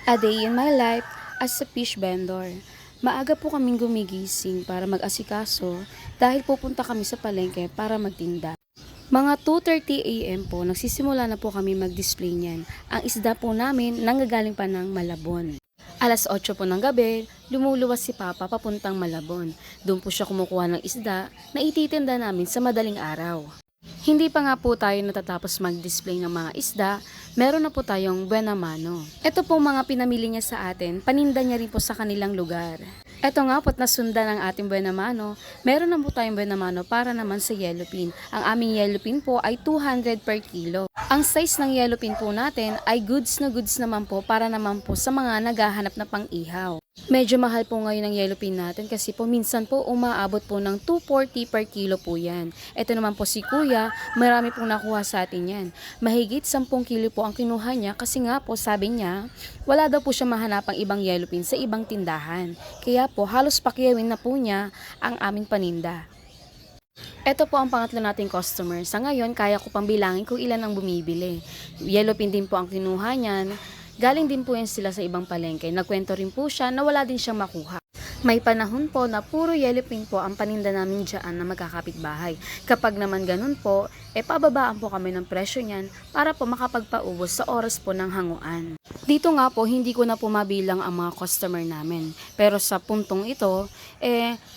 A day in my life as a fish vendor. Maaga po kaming gumigising para mag-asikaso dahil pupunta kami sa palengke para magtinda. Mga 2:30 a.m. po, nagsisimula na po kami mag-display niyan. Ang isda po namin nanggagaling pa ng Malabon. Alas 8 po ng gabi, lumuluwas si Papa papuntang Malabon. Doon po siya kumukuha ng isda na ititinda namin sa madaling araw. Hindi pa nga po tayo natatapos mag-display ng mga isda, meron na po tayong buena mano. Ito po mga pinamili niya sa atin, paninda niya rin po sa kanilang lugar. Ito nga po't nasundan ng ating buena mano, meron na po tayong buena mano para naman sa yellowfin. Ang aming yellowfin po ay 200 per kilo. Ang size ng yellowfin po natin ay goods na goods naman po para naman po sa mga naghahanap na pang-ihaw. Medyo mahal po ngayon ang yellowfin natin kasi po minsan po umaabot po ng 240 per kilo po yan. Ito naman po si Kuya, marami pong nakuha sa atin yan. Mahigit 10 kilo po ang kinuha niya kasi nga po sabi niya, wala daw po siya mahanapang ibang yellowfin sa ibang tindahan. Kaya po halos pakyawin na po niya ang aming paninda. Ito po ang pangatlo nating customer. Sa ngayon, kaya ko pang bilangin kung ilan ang bumibili. Yellowfin din po ang kinuha niyan. Galing din po yan sila sa ibang palengke. Nagkwento rin po siya na wala din siyang makuha. May panahon po na puro yellowfin po ang paninda namin dyan na magkakapitbahay. Kapag naman ganun po, pababaan po kami ng presyo niyan para po makapagpaubos sa oras po ng hanguan. Dito nga po, hindi ko na po mabilang ang mga customer namin. Pero sa puntong ito,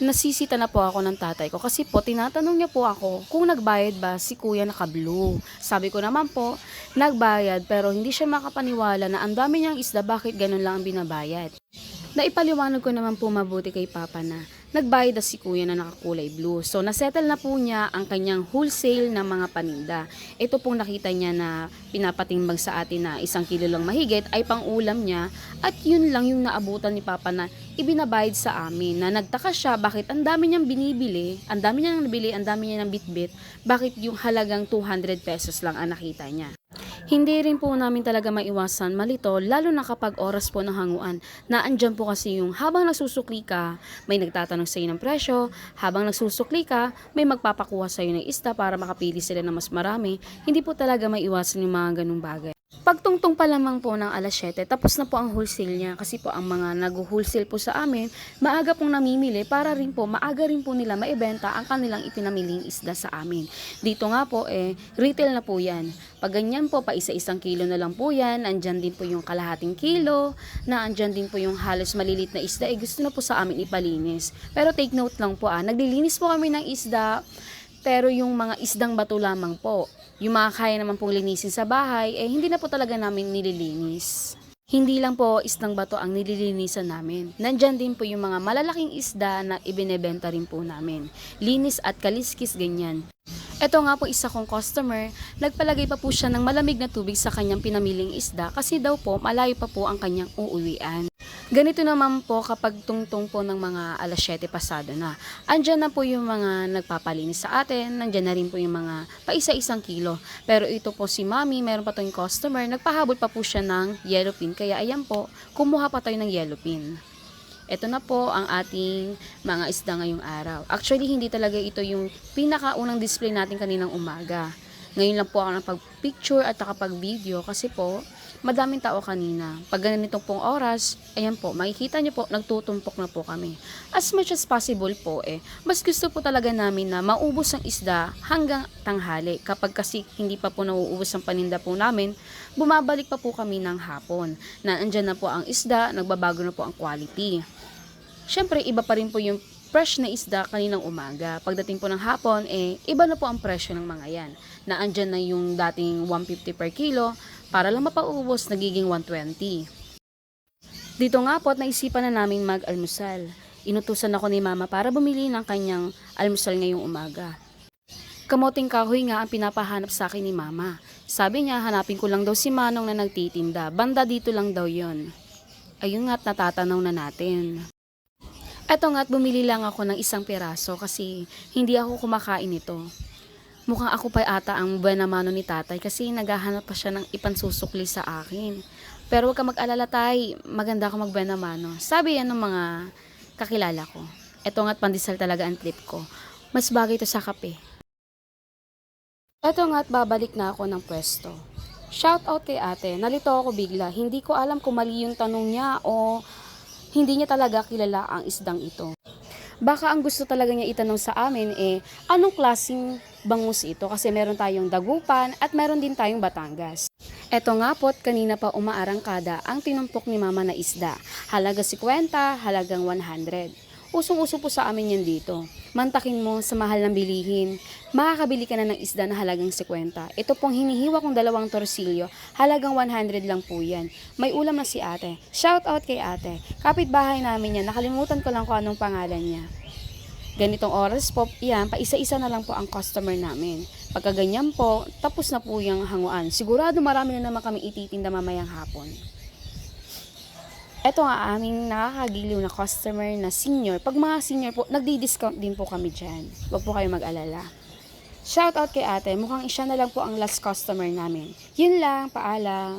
nasisita na po ako ng tatay ko. Kasi po, tinatanong niya po ako kung nagbayad ba si Kuya naka-blue. Sabi ko naman po, nagbayad pero hindi siya makapaniwala na ang dami niyang isda, bakit ganun lang ang binabayad. Naipaliwanag ko naman po mabuti kay Papa na nagbayad na si Kuya na nakakulay blue. So, nasettle na po niya ang kanyang wholesale ng mga paninda. Ito pong nakita niya na pinapatimbang sa atin na 1 kilo lang mahigit ay pang-ulam niya at yun lang yung naabutan ni Papa na ibinabayad sa amin. Na nagtaka siya bakit ang dami niyang binibili, ang dami niyang nabili, ang dami niya ng bitbit, bakit yung halagang 200 pesos lang ang nakita niya. Hindi rin po namin talaga maiwasan malito lalo na kapag oras po ng hanguan na andyan po kasi yung habang nagsusukli ka, may nagtatanong sa iyo ng presyo, habang nagsusukli ka, may magpapakuha sa iyo ng isda para makapili sila ng mas marami, hindi po talaga maiwasan yung mga ganung bagay. Pagtungtong pa lamang po ng alas 7, tapos na po ang wholesale niya kasi po ang mga nag-wholesale po sa amin, maaga pong namimili para rin po, maaga rin po nila maibenta ang kanilang ipinamiling isda sa amin. Dito nga po retail na po yan. Pag ganyan po, pa isa-isang kilo na lang po yan, andyan din po yung kalahating kilo, na andyan din po yung halos malilit na isda, gusto na po sa amin ipalinis. Pero take note lang po naglilinis po kami ng isda, pero yung mga isdang bato lamang po. Yung mga kaya naman pong linisin sa bahay, hindi na po talaga namin nililinis. Hindi lang po isdang bato ang nililinisan namin. Nandyan din po yung mga malalaking isda na ibinebenta rin po namin. Linis at kaliskis ganyan. Ito nga po isa kong customer, nagpalagay pa po siya ng malamig na tubig sa kanyang pinamiling isda kasi daw po malayo pa po ang kanyang uuwian. Ganito naman po kapag tungtong po ng mga alas 7 pasado na. Andyan na po yung mga nagpapalinis sa atin, nandyan na rin po yung mga paisa-isang kilo. Pero ito po si Mami, meron pa tayong customer, nagpahabol pa po siya ng yellowfin. Kaya ayan po, kumuha pa tayo ng yellowfin. Ito na po ang ating mga isda ngayong araw. Actually, hindi talaga ito yung pinakaunang display natin kaninang umaga. Ngayon lang po ako nakapag-picture at nakapag-video kasi po, madaming tao kanina. Pag ganitong pong oras, ayan po, makikita nyo po, nagtutumpok na po kami. As much as possible po mas gusto po talaga namin na maubos ang isda hanggang tanghali. Kapag kasi hindi pa po nauubos ang paninda po namin, bumabalik pa po kami ng hapon. Na andyan na po ang isda, nagbabago na po ang quality. Siyempre, iba pa rin po yung fresh na isda kaninang umaga. Pagdating po ng hapon, iba na po ang presyo ng mga yan. Na andyan na yung dating 150 per kilo, para lang mapaubos, nagiging 120. Dito nga po, naisipan na namin mag-almusal. Inutusan ako ni Mama para bumili ng kanyang almusal ngayong umaga. Kamoting kahoy nga ang pinapahanap sa akin ni Mama. Sabi niya, hanapin ko lang daw si Manong na nagtitinda. Banda dito lang daw yon. Ayun nga't natatanaw na natin. Eto nga't bumili lang ako ng 1 piraso kasi hindi ako kumakain nito. Mukhang ako pa ata ang buena mano ni tatay kasi naghahanap pa siya ng ipansusukli sa akin. Pero huwag ka mag-alala tay, maganda ako mag-buena mano. Sabi yan ng mga kakilala ko. Eto nga't pandesal talaga ang trip ko. Mas bagay ito sa kape. Eto nga't babalik na ako ng pwesto. Shout out kay ate, nalito ako bigla. Hindi ko alam kung mali yung tanong niya o hindi niya talaga kilala ang isdang ito. Baka ang gusto talaga niya itanong sa amin anong klaseng bangus ito? Kasi meron tayong Dagupan at meron din tayong Batangas. Eto nga po't kanina pa umaarangkada ang tinumpok ni mama na isda. Halaga 50, halagang 100. Usong-uso po sa amin yan dito. Mantakin mo sa mahal ng bilihin. Makakabili ka na ng isda na halagang 50. Ito pong hinihiwa kong 2 torsilyo, halagang 100 lang po yan. May ulam na si ate. Shout out kay ate. Kapitbahay namin yan. Nakalimutan ko lang kung anong pangalan niya. Ganitong oras po, yan, paisa-isa na lang po ang customer namin. Pagka ganyan po, tapos na po yung hanguan. Sigurado marami na naman kami ititinda mamayang hapon. Ito nga aming nakakagiliw na customer na senior. Pag mga senior po, nagdi-discount din po kami dyan. Huwag po kayo mag-alala. Shout out kay ate, mukhang siya na lang po ang last customer namin. Yun lang, paalam.